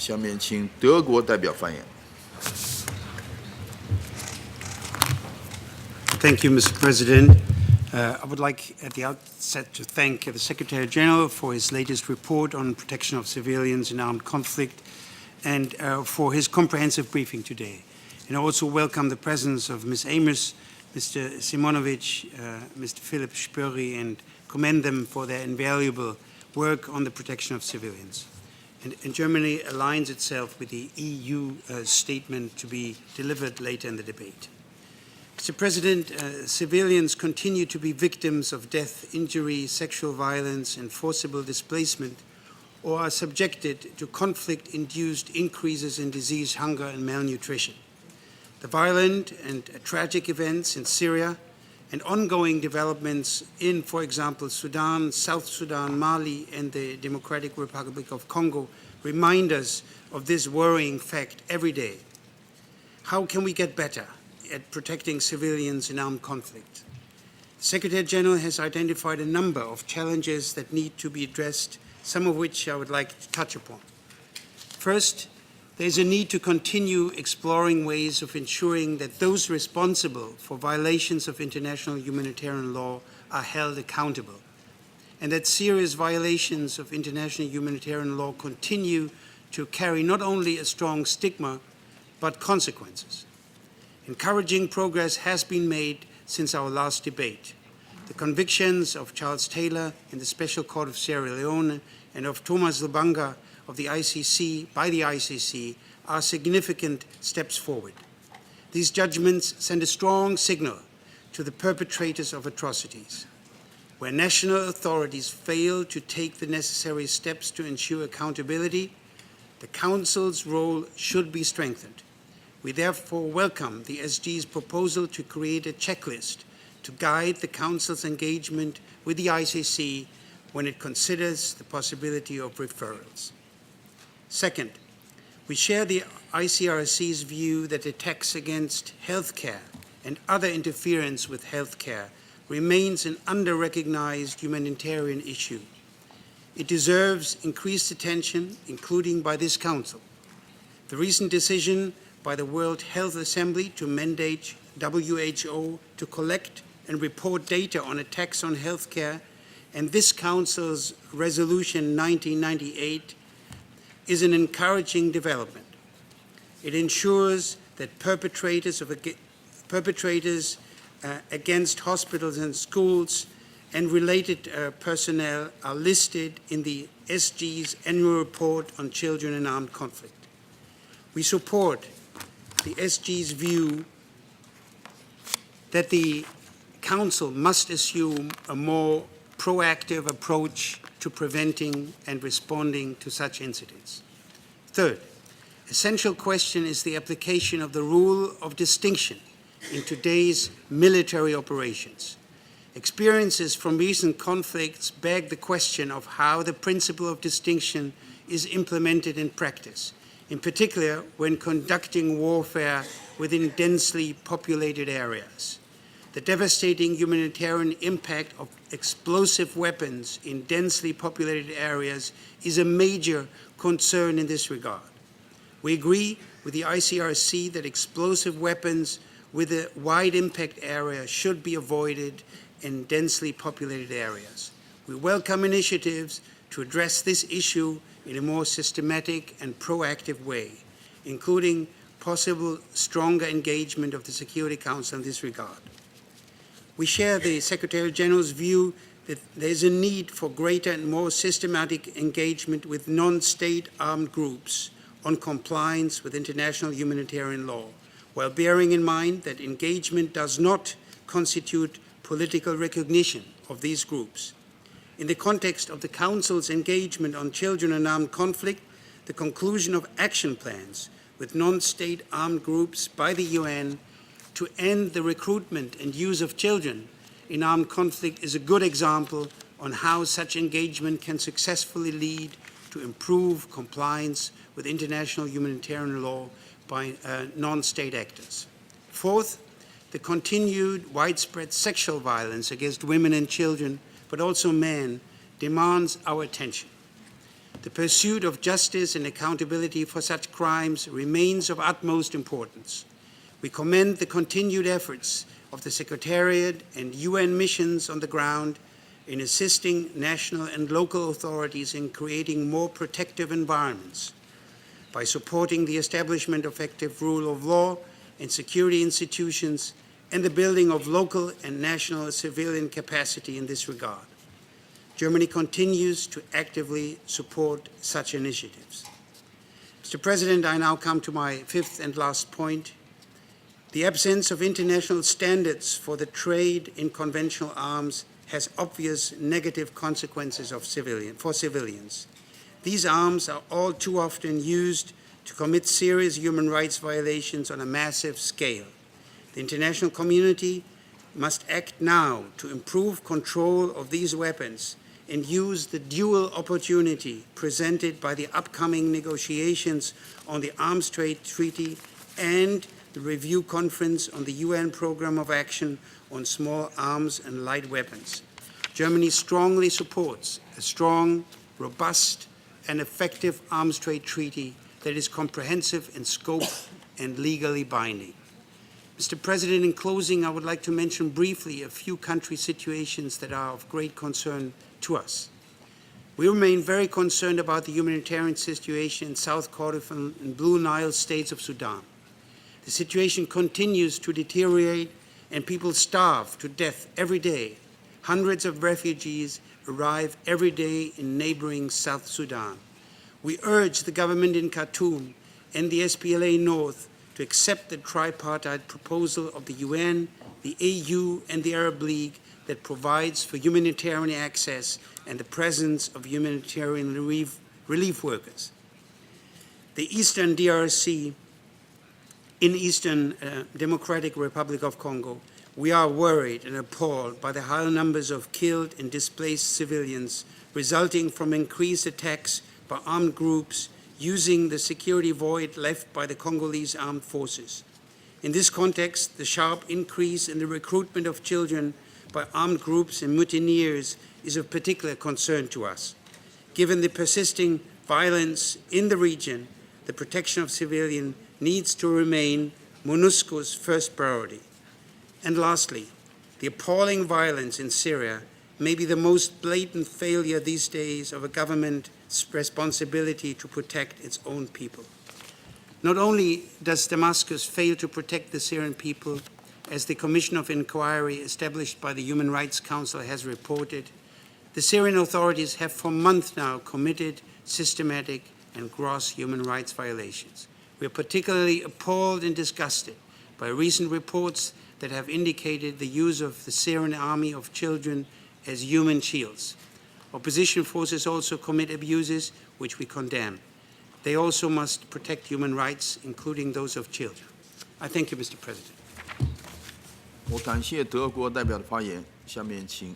下面请德国代表发言。Thank you, Mr. President. I would like at the outset to thank the Secretary General for his latest report on protection of civilians in armed conflict and for his comprehensive briefing today. And I also welcome the presence of Ms. Amos, Mr. Simonovic, Mr. Philip Spöri, and commend them for their invaluable work on the protection of civilians. And Germany aligns itself with the EU statement to be delivered later in the debate. Mr. President, civilians continue to be victims of death, injury, sexual violence, and forcible displacement, or are subjected to conflict-induced increases in disease, hunger, and malnutrition. The violent and tragic events in Syria and ongoing developments in, for example, Sudan, South Sudan, Mali, and the Democratic Republic of Congo remind us of this worrying fact every day. How can we get better at protecting civilians in armed conflict? The Secretary General has identified a number of challenges that need to be addressed, some of which I would like to touch upon. First, there is a need to continue exploring ways of ensuring that those responsible for violations of international humanitarian law are held accountable, and that serious violations of international humanitarian law continue to carry not only a strong stigma, but consequences. Encouraging progress has been made since our last debate. The convictions of Charles Taylor in the Special Court of Sierra Leone and of Thomas Lubanga of the ICC by the ICC are significant steps forward. These judgments send a strong signal to the perpetrators of atrocities. Where national authorities fail to take the necessary steps to ensure accountability, the Council's role should be strengthened. We therefore welcome the SG's proposal to create a checklist to guide the Council's engagement with the ICC when it considers the possibility of referrals. Second, we share the ICRC's view that attacks against healthcare and other interference with healthcare remains an under-recognized humanitarian issue. It deserves increased attention, including by this Council. The recent decision by the World Health Assembly to mandate WHO to collect and report data on attacks on healthcare, and this Council's Resolution 1998 is an encouraging development. It ensures that perpetrators against hospitals and schools and related personnel are listed in the SG's annual report on children in armed conflict. We support the SG's view that the Council must assume a more proactive approach to preventing and responding to such incidents. Third, essential question is the application of the rule of distinction in today's military operations. Experiences from recent conflicts beg the question of how the principle of distinction is implemented in practice, in particular when conducting warfare within densely populated areas. The devastating humanitarian impact of explosive weapons in densely populated areas is a major concern in this regard. We agree with the ICRC that explosive weapons with a wide impact area should be avoided in densely populated areas. We welcome initiatives to address this issue in a more systematic and proactive way, including possible stronger engagement of the Security Council in this regard. We share the Secretary General's view that there is a need for greater and more systematic engagement with non-state armed groups on compliance with international humanitarian law, while bearing in mind that engagement does not constitute political recognition of these groups. In the context of the Council's engagement on children in armed conflict, the conclusion of action plans with non-state armed groups by the UN to end the recruitment and use of children in armed conflict is a good example on how such engagement can successfully lead to improve compliance with international humanitarian law by non-state actors. Fourth, the continued widespread sexual violence against women and children, but also men, demands our attention. The pursuit of justice and accountability for such crimes remains of utmost importance. We commend the continued efforts of the Secretariat and UN missions on the ground in assisting national and local authorities in creating more protective environments by supporting the establishment of effective rule of law and security institutions and the building of local and national civilian capacity in this regard. Germany continues to actively support such initiatives. Mr. President, I now come to my fifth and last point. The absence of international standards for the trade in conventional arms has obvious negative consequences for civilians. These arms are all too often used to commit serious human rights violations on a massive scale. The international community must act now to improve control of these weapons and use the dual opportunity presented by the upcoming negotiations on the Arms Trade Treaty and the Review Conference on the UN Programme of Action on Small Arms and Light Weapons. Germany strongly supports a strong, robust, and effective arms trade treaty that is comprehensive in scope and legally binding. Mr. President, in closing, I would like to mention briefly a few country situations that are of great concern to us. We remain very concerned about the humanitarian situation in South Kordofan and Blue Nile states of Sudan. The situation continues to deteriorate and people starve to death every day. Hundreds of refugees arrive every day in neighboring South Sudan. We urge the government in Khartoum and the SPLA North to accept the tripartite proposal of the UN, the AU, and the Arab League that provides for humanitarian access and the presence of humanitarian relief workers. The Eastern DRC, in Eastern Democratic Republic of Congo, we are worried and appalled by the high numbers of killed and displaced civilians resulting from increased attacks by armed groups using the security void left by the Congolese armed forces. In this context, the sharp increase in the recruitment of children by armed groups and mutineers is of particular concern to us. Given the persisting violence in the region, the protection of civilians needs to remain MONUSCO's first priority. And lastly, the appalling violence in Syria may be the most blatant failure these days of a government's responsibility to protect its own people. Not only does Damascus fail to protect the Syrian people, as the Commission of Inquiry established by the Human Rights Council has reported, the Syrian authorities have for months now committed systematic and gross human rights violations. We are particularly appalled and disgusted by recent reports that have indicated the use of the Syrian army of children as human shields. Opposition forces also commit abuses, which we condemn. They also must protect human rights, including those of children. I thank you, Mr. President. 我感谢德国代表的发言，下面请